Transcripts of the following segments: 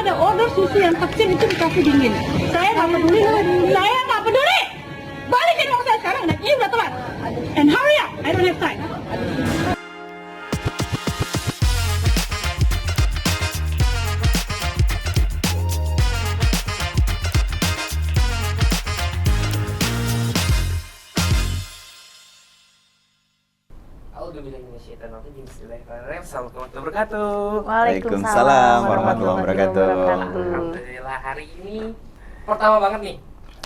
ada order susu yang kecil itu dikasih dingin. Saya nggak peduli, saya nggak peduli. Balikin uang saya sekarang, dan ini udah telat. And hurry up, I don't have time. Assalamualaikum warahmatullahi wabarakatuh. Waalaikumsalam warahmatullahi wabarakatuh. Alhamdulillah, hari ini pertama banget nih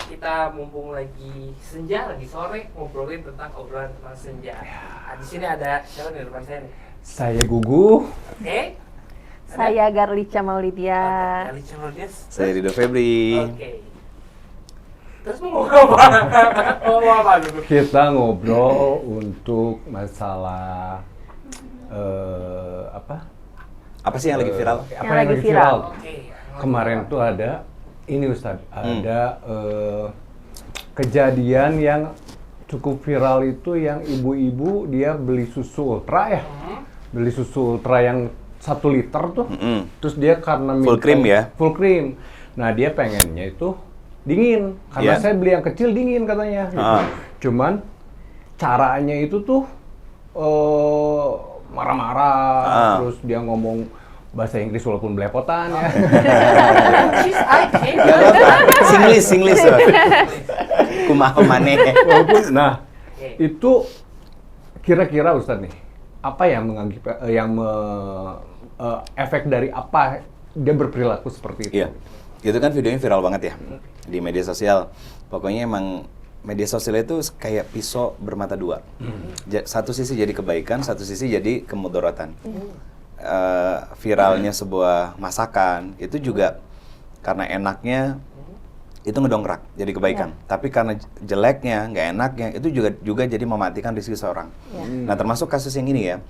kita mumpung lagi senja, lagi sore, ngobrolin tentang obrolan tentang senja. Di sini ada siapa nih depan saya nih? Saya Gugu. Oke. Saya Garlica Maulidia. Kali Cemodias. Saya Rido Febri. Oke. Terus mau ngomong apa? Ngomong apa dulu? Kita ngobrol untuk masalah Apa sih yang lagi viral? Apa Yang lagi viral. Oke. Kemarin tuh ada ini Ustadz, ada kejadian yang cukup viral itu yang ibu-ibu dia beli susu ultra ya. Beli susu ultra yang 1 liter tuh. Terus dia karena Full cream ya? Full cream. Nah, dia pengennya itu dingin. Karena Iya. saya beli yang kecil dingin katanya. Gitu. Cuman caranya itu tuh marah-marah, terus dia ngomong bahasa Inggris walaupun belepotan ya. Gak apa-apa. Singlis. Kumaha maneh. Walaupun, nah itu kira-kira Ustadz nih, apa yang efek dari apa dia berperilaku seperti itu? Iya. Itu kan videonya viral banget ya di media sosial. Pokoknya emang media sosial itu kayak pisau bermata dua. Satu sisi jadi kebaikan, satu sisi jadi kemudaratan. Viralnya sebuah masakan itu juga karena enaknya itu ngedongkrak jadi kebaikan. Tapi karena jeleknya, nggak enaknya itu juga jadi mematikan rezeki seorang. Nah, termasuk kasus yang ini ya.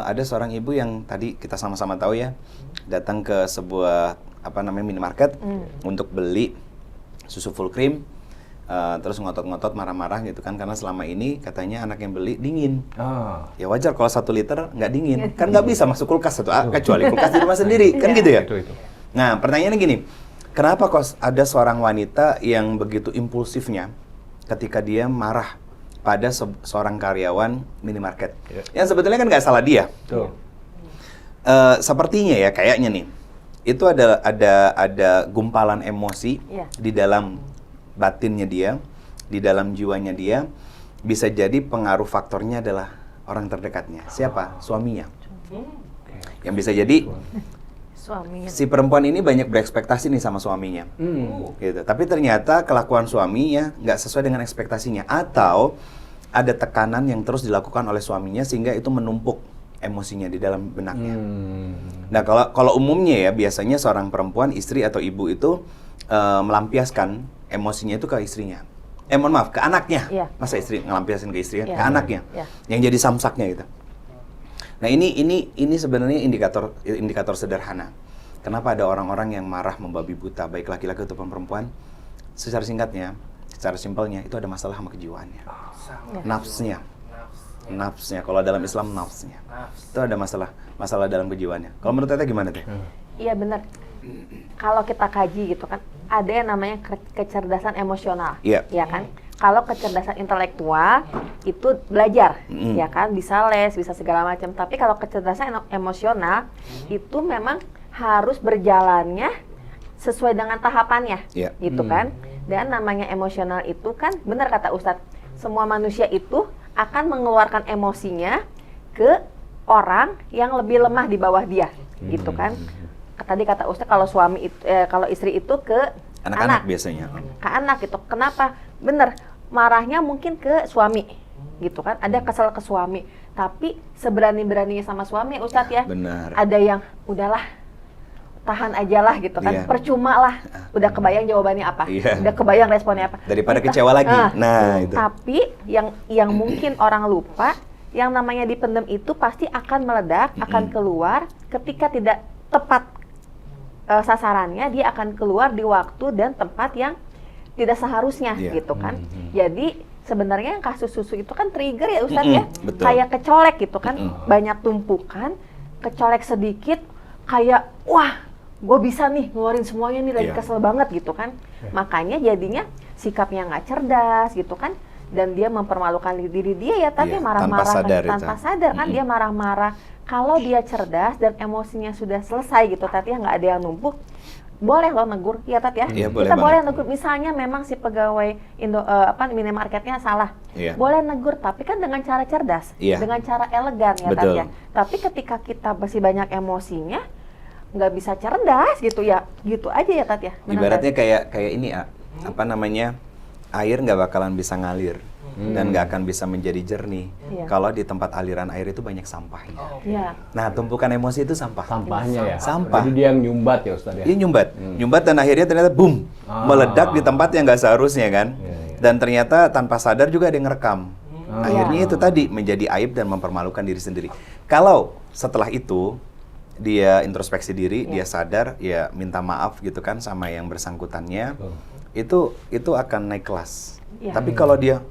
Ada seorang ibu yang tadi kita sama-sama tahu ya, datang ke sebuah minimarket untuk beli susu full cream. Terus ngotot-ngotot marah-marah gitu kan, karena selama ini katanya anak yang beli dingin. Ya wajar kalau 1 liter nggak dingin, kan nggak bisa masuk kulkas kecuali kulkas di rumah sendiri, kan gitu ya. Itu. Nah, pertanyaannya gini, kenapa kok ada seorang wanita yang begitu impulsifnya ketika dia marah pada seorang karyawan minimarket? Yang sebetulnya kan nggak salah dia. Tuh. Sepertinya ya kayaknya nih, itu ada gumpalan emosi di dalam batinnya dia, di dalam jiwanya dia. Bisa jadi pengaruh faktornya adalah orang terdekatnya. Siapa? Suaminya. Yang bisa jadi Suaminya. si perempuan ini banyak berekspektasi nih sama suaminya. Gitu. Tapi ternyata kelakuan suaminya nggak sesuai dengan ekspektasinya. Atau ada tekanan yang terus dilakukan oleh suaminya sehingga itu menumpuk emosinya di dalam benaknya. Nah, kalau umumnya ya, biasanya seorang perempuan, istri atau ibu itu melampiaskan emosinya itu ke istrinya. Mohon maaf, ke anaknya. Masa istri ngelampiasin ke istrinya? Ke anaknya. Yang jadi samsaknya gitu. Nah, ini sebenarnya indikator sederhana. Kenapa ada orang-orang yang marah membabi buta, baik laki-laki ataupun perempuan? Secara singkatnya, secara simpelnya, itu ada masalah sama kejiwaannya. Nafsnya. Kalau dalam Islam nafsnya. Itu ada masalah dalam kejiwaannya. Kalau menurut Tete gimana Teh? Iya benar. Kalau kita kaji gitu kan, ada yang namanya kecerdasan emosional, ya kan? Kalau kecerdasan intelektual itu belajar, ya kan? Bisa les, bisa segala macam. Tapi kalau kecerdasan emosional itu memang harus berjalannya sesuai dengan tahapannya, gitu kan? Dan namanya emosional itu kan, benar kata Ustadz, semua manusia itu akan mengeluarkan emosinya ke orang yang lebih lemah di bawah dia, gitu kan? Tadi kata Ustadz kalau istri itu ke anak-anak biasanya. Ke anak gitu. Kenapa? Bener, marahnya mungkin ke suami, gitu kan? Ada kesel ke suami. Tapi seberani-beraninya sama suami, Ustadz ya. Benar. Ada yang udahlah, tahan aja lah gitu kan. Percuma lah. Udah kebayang jawabannya apa? Udah kebayang responnya apa? Daripada kecewa lagi. Nah, itu. Tapi yang mungkin orang lupa, yang namanya dipendam itu pasti akan meledak, akan keluar ketika tidak tepat sasarannya. Dia akan keluar di waktu dan tempat yang tidak seharusnya, gitu kan. Jadi sebenarnya yang kasus susu itu kan trigger ya Ustadz ya, kayak kecolek gitu kan, banyak tumpukan, kecolek sedikit, kayak wah gue bisa nih ngeluarin semuanya nih, lagi Iya. kesel banget gitu kan. Makanya jadinya sikapnya nggak cerdas gitu kan, dan dia mempermalukan diri dia ya, tapi Iya, marah-marah tanpa sadar kan dia marah-marah. Kalau dia cerdas dan emosinya sudah selesai gitu Tat ya, nggak ada yang numpuk, boleh lo negur ya Tat ya. Iya, boleh Kita boleh banget. negur, misalnya memang si pegawai minimarketnya salah, Iya. boleh negur, tapi kan dengan cara cerdas, Iya. dengan cara elegan ya Tat Betul. ya. Tapi ketika kita masih banyak emosinya, nggak bisa cerdas gitu ya, gitu aja ya Tat ya. Benar Ibaratnya nggak? kayak ini apa namanya, air nggak bakalan bisa ngalir dan nggak akan bisa menjadi jernih Iya. kalau di tempat aliran air itu banyak sampahnya. Iya. Nah, tumpukan emosi itu sampah. Sampahnya ya. Sampah. Jadi dia yang nyumbat ya Ustaz ya. Iya, nyumbat dan akhirnya ternyata boom, meledak di tempat yang nggak seharusnya kan. Iya, iya. Dan ternyata tanpa sadar juga ada yang ngerekam. Akhirnya Iya. itu tadi menjadi aib dan mempermalukan diri sendiri. Kalau setelah itu dia introspeksi diri, dia sadar, ya minta maaf gitu kan sama yang bersangkutannya, itu akan naik kelas. Iya. Tapi kalau dia,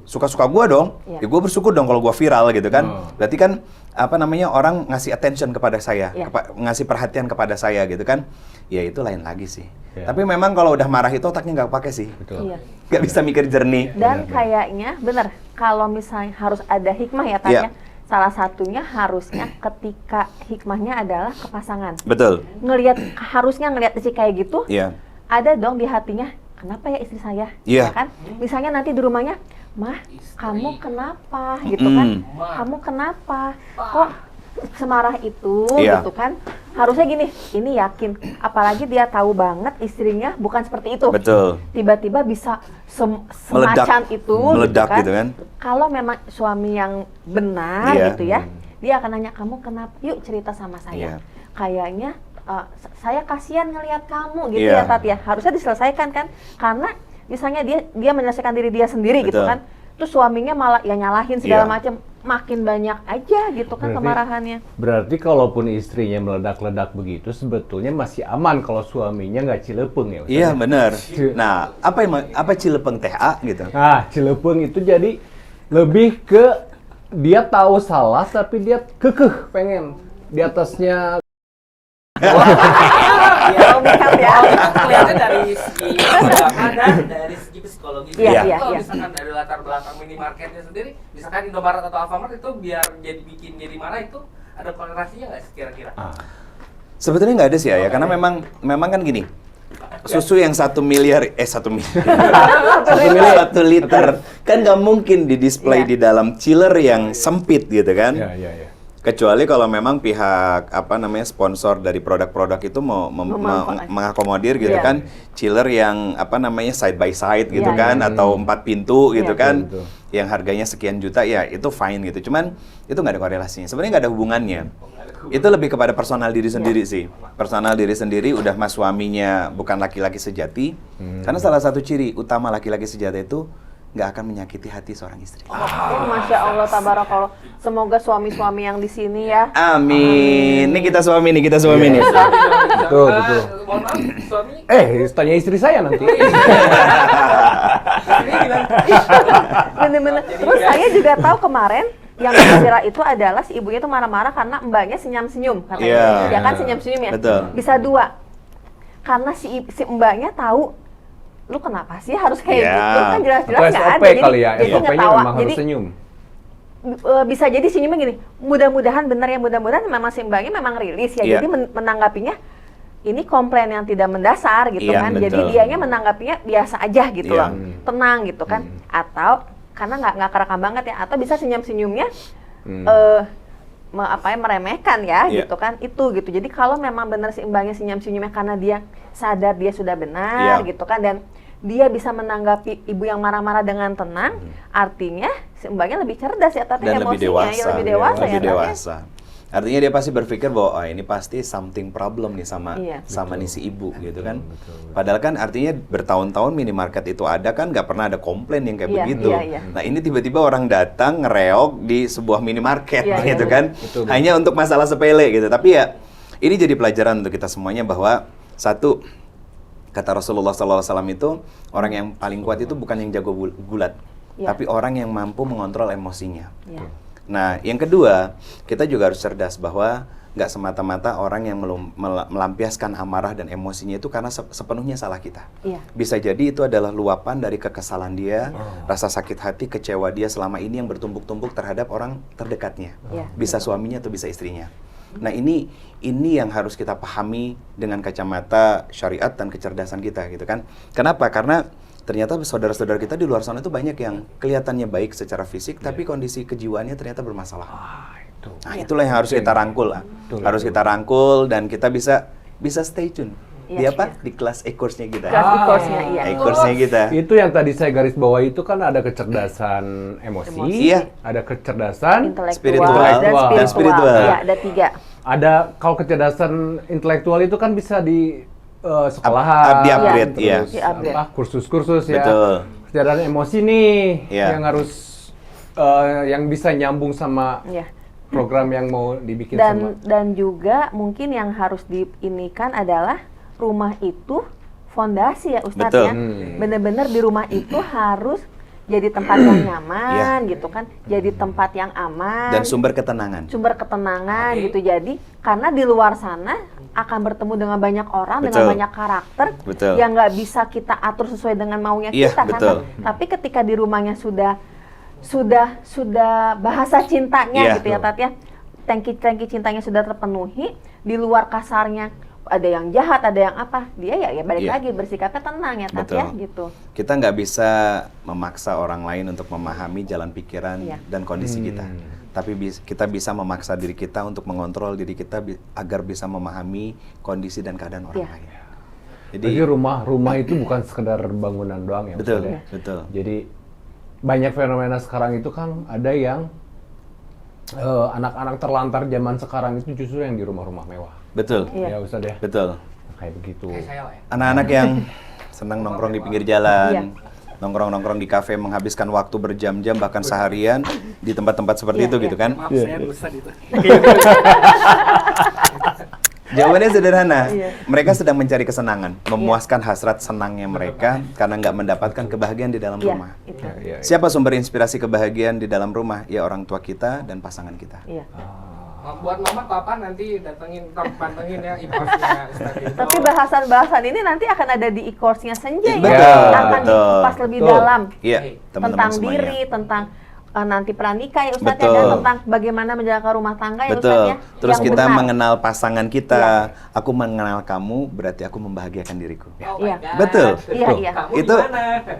suka-suka gua dong, Iya. ya gua bersyukur dong kalau gua viral gitu kan. Berarti kan apa namanya, orang ngasih attention kepada saya, Iya. ngasih perhatian kepada saya gitu kan. Ya itu lain lagi sih. Iya. Tapi memang kalau udah marah itu otaknya nggak pakai sih. Betul. Iya. Nggak bisa mikir jernih. Dan kayaknya bener, kalau misalnya harus ada hikmah ya Tat Iya. ya. Salah satunya harusnya ketika hikmahnya adalah ke pasangan. Betul. Harusnya ngelihat si kayak gitu, Iya. ada dong di hatinya, kenapa ya istri saya? Iya. Ya kan? Misalnya nanti di rumahnya, Mah, kamu kenapa? Gitu kan? Kamu kenapa? Kok semarah itu? Iya. Gitu kan? Harusnya gini, ini yakin, apalagi dia tahu banget istrinya bukan seperti itu. Betul. Tiba-tiba bisa Meledak. semacam itu, Meledak gitu kan. Kalau memang suami yang benar Iya. gitu ya, dia akan nanya, kamu kenapa? Yuk cerita sama Iya. saya. Kayaknya saya kasihan ngelihat kamu gitu Iya. ya Tat ya. Harusnya diselesaikan kan? Karena misalnya dia menyelesaikan diri dia sendiri gitu Betul. kan. Terus suaminya malah ya nyalahin segala Iya. macam, makin banyak aja gitu kan kemarahannya. Berarti kalaupun istrinya meledak-ledak begitu, sebetulnya masih aman kalau suaminya nggak cilepeng ya Ustaz? Iya, ya? benar. Nah, apa cilepeng THA gitu? Nah, cilepeng itu jadi lebih ke dia tahu salah tapi dia kekeh pengen di atasnya. Oh, Michael ya. Kelihatannya dari segi agama dan dari segi psikologis. Iya, iya, Kalau iya. misalkan dari latar belakang minimarketnya sendiri, misalkan Indomaret atau Alfamart itu biar bikin jadi marah itu ada korelasinya nggak sih kira-kira? Sebetulnya nggak ada sih ya, karena memang kan gini. Susu yang 1 miliar, 1 miliar, 1 liter, kan nggak mungkin didisplay Iya. di dalam chiller yang sempit gitu kan. Ya, ya, ya. Kecuali kalau memang pihak sponsor dari produk-produk itu mau mengakomodir gitu Iya. kan, chiller yang side by side gitu Iya, kan, iya. atau 4 pintu gitu Iya. kan, Betul. yang harganya sekian juta, ya itu fine gitu. Cuman itu nggak ada korelasinya, sebenarnya nggak ada hubungannya. Itu lebih kepada personal diri sendiri sih. Personal diri sendiri, udah mas suaminya bukan laki-laki sejati, karena salah satu ciri utama laki-laki sejati itu nggak akan menyakiti hati seorang istri. Masya Allah, tabarakallah. Semoga suami-suami yang di sini ya. Amin. Ini kita suami nih, Betul, betul. Mohon maaf, suami. Tanya istri saya nanti. Ini bilang, Bener-bener. Terus saya juga tahu kemarin yang viral itu adalah si ibunya tuh marah-marah karena mbaknya senyum-senyum katanya. Iya. Ya kan senyum-senyum ya. Betul. Bisa dua. Karena si mbaknya tahu lu kenapa sih harus kayak Iya. gitu, kan jelas-jelas Atau nggak SOP ada. kali ya, Jadi SOP-nya ngetawa. memang harus Jadi senyum. bisa jadi senyumnya gini, mudah-mudahan benar ya, mudah-mudahan memang si mbaknya memang rilis ya. Iya. Jadi menanggapinya ini komplain yang tidak mendasar gitu Iya, kan. betul. Jadi dianya menanggapinya biasa aja gitu Iya. loh, tenang gitu kan. Atau karena nggak kerekam banget ya, atau bisa senyum-senyumnya meremehkan ya Iya. gitu kan, itu gitu. Jadi kalau memang benar si mbaknya senyum-senyumnya karena dia sadar dia sudah benar Iya. gitu kan, dan dia bisa menanggapi ibu yang marah-marah dengan tenang, artinya si mbaknya lebih cerdas ya, tapi Dan lebih emosinya dewasa. ya lebih dewasa ya. Lebih Tat, ya. dewasa. Artinya dia pasti berpikir bahwa ini pasti something problem nih sama Iya. nih si ibu gitu kan. Padahal kan artinya bertahun-tahun minimarket itu ada kan, nggak pernah ada komplain yang kayak Iya, begitu. iya, iya. Nah ini tiba-tiba orang datang ngereok di sebuah minimarket Iya, gitu iya, kan, betul. hanya untuk masalah sepele gitu. Tapi ya ini jadi pelajaran untuk kita semuanya bahwa satu, kata Rasulullah SAW itu orang yang paling kuat itu bukan yang jago gulat, Iya. tapi orang yang mampu mengontrol emosinya. Iya. Nah, yang kedua, kita juga harus cerdas bahwa nggak semata-mata orang yang melampiaskan amarah dan emosinya itu karena sepenuhnya salah kita. Bisa jadi itu adalah luapan dari kekesalan dia, rasa sakit hati, kecewa dia selama ini yang bertumpuk-tumpuk terhadap orang terdekatnya. Bisa suaminya atau bisa istrinya. Nah ini yang harus kita pahami dengan kacamata syariat dan kecerdasan kita gitu kan. Kenapa? Karena ternyata saudara-saudara kita di luar sana itu banyak yang kelihatannya baik secara fisik, tapi kondisi kejiwaannya ternyata bermasalah. Nah itulah yang harus kita rangkul lah. Harus kita rangkul dan kita bisa stay tune. Di apa? Di kelas e-course-nya kita. Kelas e-course-nya, iya. E-course-nya kita. Itu yang tadi saya garis bawahi itu kan ada kecerdasan emosi, ada kecerdasan intelektual dan spiritual. Iya, ada 3. Ada kalau kecerdasan intelektual itu kan bisa di sekolahan, di-upgrade, terus kursus-kursus ya. Betul. Kecerdasan emosi nih yang harus yang bisa nyambung sama program yang mau dibikin dan juga mungkin yang harus diinikan adalah rumah itu fondasi ya Ustadz ya. Bener-bener di rumah itu harus jadi tempat yang nyaman gitu kan, jadi tempat yang aman dan sumber ketenangan gitu. Jadi karena di luar sana akan bertemu dengan banyak orang dengan banyak karakter yang nggak bisa kita atur sesuai dengan maunya kita kan. Tapi ketika di rumahnya sudah bahasa cintanya gitu ya Tat ya, tangki cintanya sudah terpenuhi, di luar kasarnya ada yang jahat, ada yang apa, dia ya balik lagi bersikapnya tenang ya Tat ya gitu. Kita nggak bisa memaksa orang lain untuk memahami jalan pikiran dan kondisi kita, tapi kita bisa memaksa diri kita untuk mengontrol diri kita agar bisa memahami kondisi dan keadaan orang lain. Jadi rumah itu bukan sekedar bangunan doang ya. Betul. Jadi banyak fenomena sekarang itu kan ada yang anak-anak terlantar zaman sekarang itu justru yang di rumah-rumah mewah. Betul. Ya Ustadz ya. Betul. Kayak begitu. Anak-anak yang senang nongkrong di pinggir jalan, nongkrong di kafe, menghabiskan waktu berjam-jam bahkan seharian di tempat-tempat seperti itu gitu kan. Maaf, saya bosan itu. Jawabannya sederhana, mereka sedang mencari kesenangan, memuaskan hasrat senangnya mereka karena nggak mendapatkan kebahagiaan di dalam rumah. Siapa sumber inspirasi kebahagiaan di dalam rumah? Ya orang tua kita dan pasangan kita. Buat mama papa nanti pantengin ya e-course-nya Ustadz. Tapi bahasan-bahasan ini nanti akan ada di e-course-nya Senja akan dikupas lebih dalam tentang diri, tentang nanti pranikah ya Ustadz ya, dan tentang bagaimana menjalankan rumah tangga ya Ustadz ya. Terus kita mengenal pasangan kita. Aku mengenal kamu berarti aku membahagiakan diriku. Betul.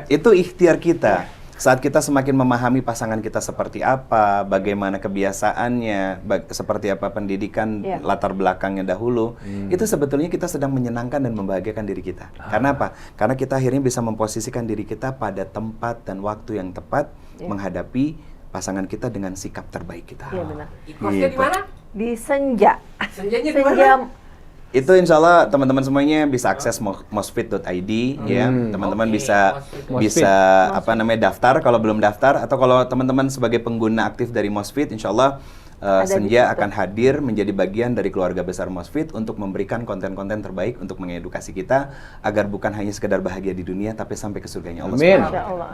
Itu ikhtiar kita. Saat kita semakin memahami pasangan kita seperti apa, bagaimana kebiasaannya, seperti apa pendidikan latar belakangnya dahulu, itu sebetulnya kita sedang menyenangkan dan membahagiakan diri kita. Karena apa? Karena kita akhirnya bisa memposisikan diri kita pada tempat dan waktu yang tepat menghadapi pasangan kita dengan sikap terbaik kita. Iya benar. E-course-nya di mana? Di Senja. Senjanya di mana? Itu insya Allah teman-teman semuanya bisa akses mosfit.id ya. Teman-teman bisa daftar kalau belum daftar, atau kalau teman-teman sebagai pengguna aktif dari Mosfit, insya Allah Senja akan hadir menjadi bagian dari keluarga besar Mosfit untuk memberikan konten-konten terbaik untuk mengedukasi kita agar bukan hanya sekedar bahagia di dunia tapi sampai ke surganya Allah.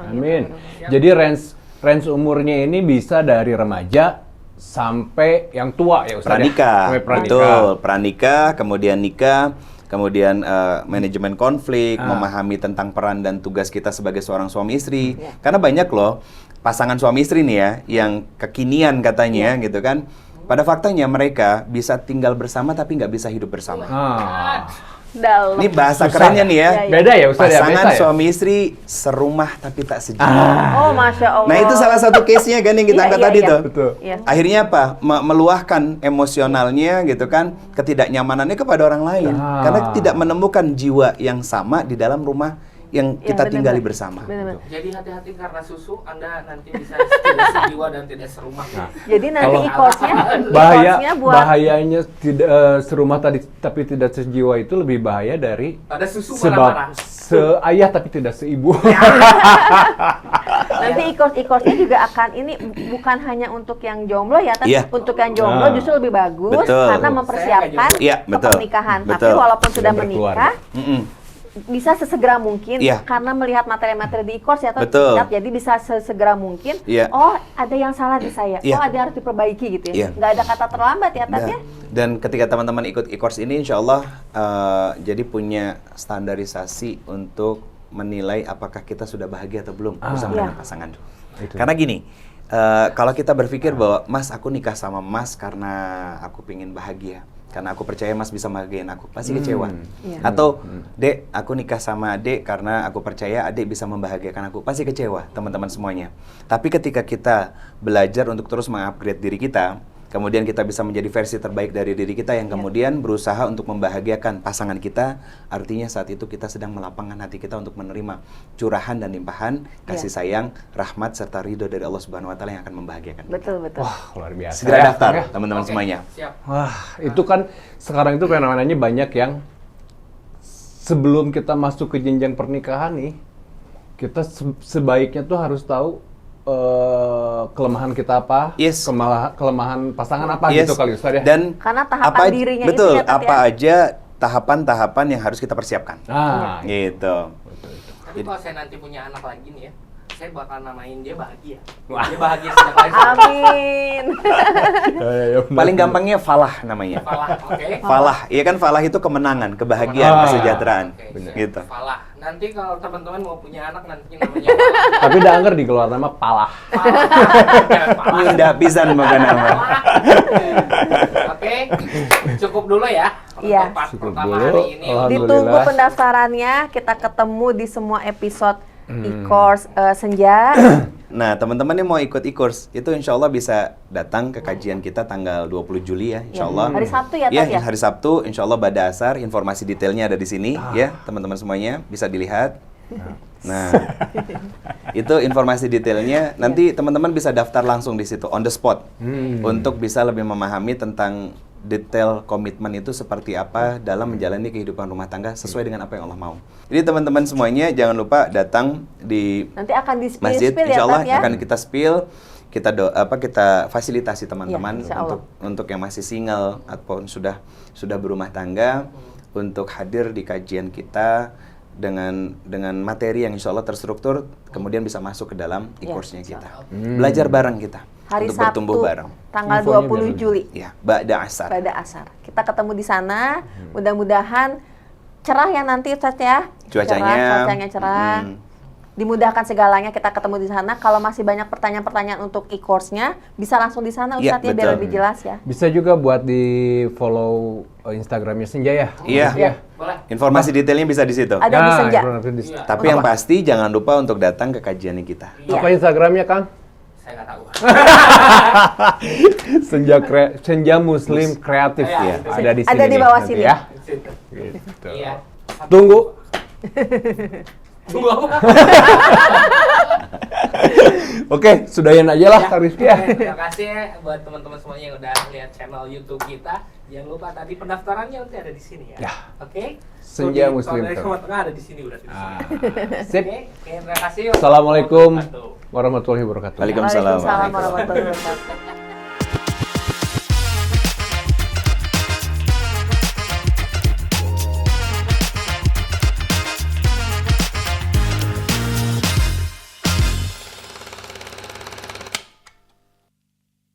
Amin. Jadi range umurnya ini bisa dari remaja sampai yang tua ya Ustaz. Pranikah, betul. Pranikah, kemudian nikah, kemudian manajemen konflik, memahami tentang peran dan tugas kita sebagai seorang suami istri. Karena banyak loh pasangan suami istri nih ya, yang kekinian katanya gitu kan. Pada faktanya mereka bisa tinggal bersama tapi nggak bisa hidup bersama. Dalam. Ini bahasa kerennya nih ya. Beda ya Ustaz ya? Pasangan suami istri serumah tapi tak sejiwa. Oh Masya Allah. Nah itu salah satu case-nya kan yang kita angkat tadi tuh. Betul. Akhirnya apa? Meluahkan emosionalnya gitu kan, ketidaknyamanannya kepada orang lain. Karena tidak menemukan jiwa yang sama di dalam rumah yang kita tinggali bersama. Jadi hati-hati karena susu Anda nanti bisa tidak sejiwa dan tidak serumah. Jadi nanti e-course-nya bahayanya tidak serumah tadi tapi tidak sejiwa itu lebih bahaya dari pada susu sebab seayah tapi tidak seibu. Nanti e-course-nya juga akan ini bukan hanya untuk yang jomblo ya, tapi untuk yang jomblo justru lebih bagus karena mempersiapkan pernikahan. Tapi walaupun sudah menikah, bisa sesegera mungkin Iya. karena melihat materi-materi di e-course ya, Betul. jadi bisa sesegera mungkin. Iya. Oh, ada yang salah di saya. Iya. Oh, ada yang harus diperbaiki gitu ya. Iya. Nggak ada kata terlambat ya, Tat ya. Dan ketika teman-teman ikut e-course ini, insya Allah jadi punya standarisasi untuk menilai apakah kita sudah bahagia atau belum bersama dengan pasangan. Karena gini, kalau kita berpikir bahwa Mas, aku nikah sama Mas karena aku pengen bahagia, karena aku percaya Mas bisa bahagiain aku, pasti kecewa. Atau Dek, aku nikah sama Dek karena aku percaya Adek bisa membahagiakan aku, pasti kecewa teman-teman semuanya. Tapi ketika kita belajar untuk terus mengupgrade diri kita, kemudian kita bisa menjadi versi terbaik dari diri kita yang kemudian berusaha untuk membahagiakan pasangan kita, artinya saat itu kita sedang melapangkan hati kita untuk menerima curahan dan limpahan kasih sayang, rahmat serta ridho dari Allah Subhanahu wa taala yang akan membahagiakan kita. Betul. Wah, luar biasa. Segera daftar Ya. teman-teman semuanya. Siap. Wah, itu kan sekarang itu fenomenanya banyak yang sebelum kita masuk ke jenjang pernikahan nih, kita sebaiknya tuh harus tahu kelemahan kita apa, Yes. kelemahan pasangan apa Yes. gitu kali Ustaz ya. Dan Karena tahapan dirinya itu betul, ya, Tat, apa ya. aja tahapan-tahapan yang harus kita persiapkan. Gitu. Tapi kalau saya nanti punya anak lagi nih ya, saya bakal namain dia Bahagia. Dia bahagia sejak lahir. Amin. Paling gampangnya Falah namanya. Falah, oke. Falah, iya kan Falah itu kemenangan, kebahagiaan, kesejahteraan, Oke, gitu. Falah. Nanti kalau teman-teman mau punya anak nanti namanya Falah. Tapi udah anggar dikeluar nama Palah. Falah. Udah pisan makan nama. Oke, cukup dulu ya. Iya. Untuk part Cukup pertama dulu. hari ini. Alhamdulillah. Ditunggu pendaftarannya, kita ketemu di semua episode e-course Senja. Nah, teman-teman yang mau ikut e-course, itu insya Allah bisa datang ke kajian kita tanggal 20 Juli ya, insya Allah. Hari Sabtu ya, Ya, Tat ya? hari Sabtu, insya Allah pada asar, informasi detailnya ada di sini, ya, teman-teman semuanya bisa dilihat. Nah, itu informasi detailnya. Nanti teman-teman bisa daftar langsung di situ, on the spot, untuk bisa lebih memahami tentang detail komitmen itu seperti apa dalam menjalani kehidupan rumah tangga sesuai dengan apa yang Allah mau. Jadi teman-teman semuanya jangan lupa datang di Nanti akan di masjid, spill insya ya, Allah Tat ya. akan kita spill, kita fasilitasi teman-teman Ya, insya Allah. untuk yang masih single ataupun sudah berumah tangga untuk hadir di kajian kita dengan materi yang insya Allah terstruktur, kemudian bisa masuk ke dalam e-course-nya kita. Belajar bareng kita Hari untuk Sabtu, bertumbuh bareng. tanggal Infonya 20 biar Juli. Ya, ba'da asar. Pada asar. Kita ketemu di sana. Mudah-mudahan cerah ya nanti, Ustaz ya. Cuacanya cerah. Dimudahkan segalanya, kita ketemu di sana. Kalau masih banyak pertanyaan-pertanyaan untuk e-course-nya, bisa langsung di sana Ya, Ustaz ya, biar betul. lebih jelas ya. Bisa juga buat di follow Instagramnya Senja ya. Iya. Boleh. Informasi detailnya bisa di situ. Ada di Senja. Iya. Tapi yang pasti jangan lupa untuk datang ke kajiannya kita. Apa Instagramnya, Kang? Saya nggak tahu. Senja Muslim Kreatif Iya, ya. Ada di sini. Ada di nih bawah nanti sini. ya. Situ. Gitu. Iya. Tunggu. Tunggu apa? Oke, sudahin aja lah Kak Rizky ya. Oke, terima kasih ya buat teman-teman semuanya yang udah lihat channel YouTube kita. Jangan lupa tadi pendaftarannya nanti ada di sini ya. Ya. Oke. Senja Kalau Muslim dari Club. Sumatera Tengah ada di sini udah di sini. Sip. Oke, terima kasih. Assalamualaikum warahmatullahi wabarakatuh. Waalaikumsalam. Waalaikumsalam warahmatullahi wabarakatuh.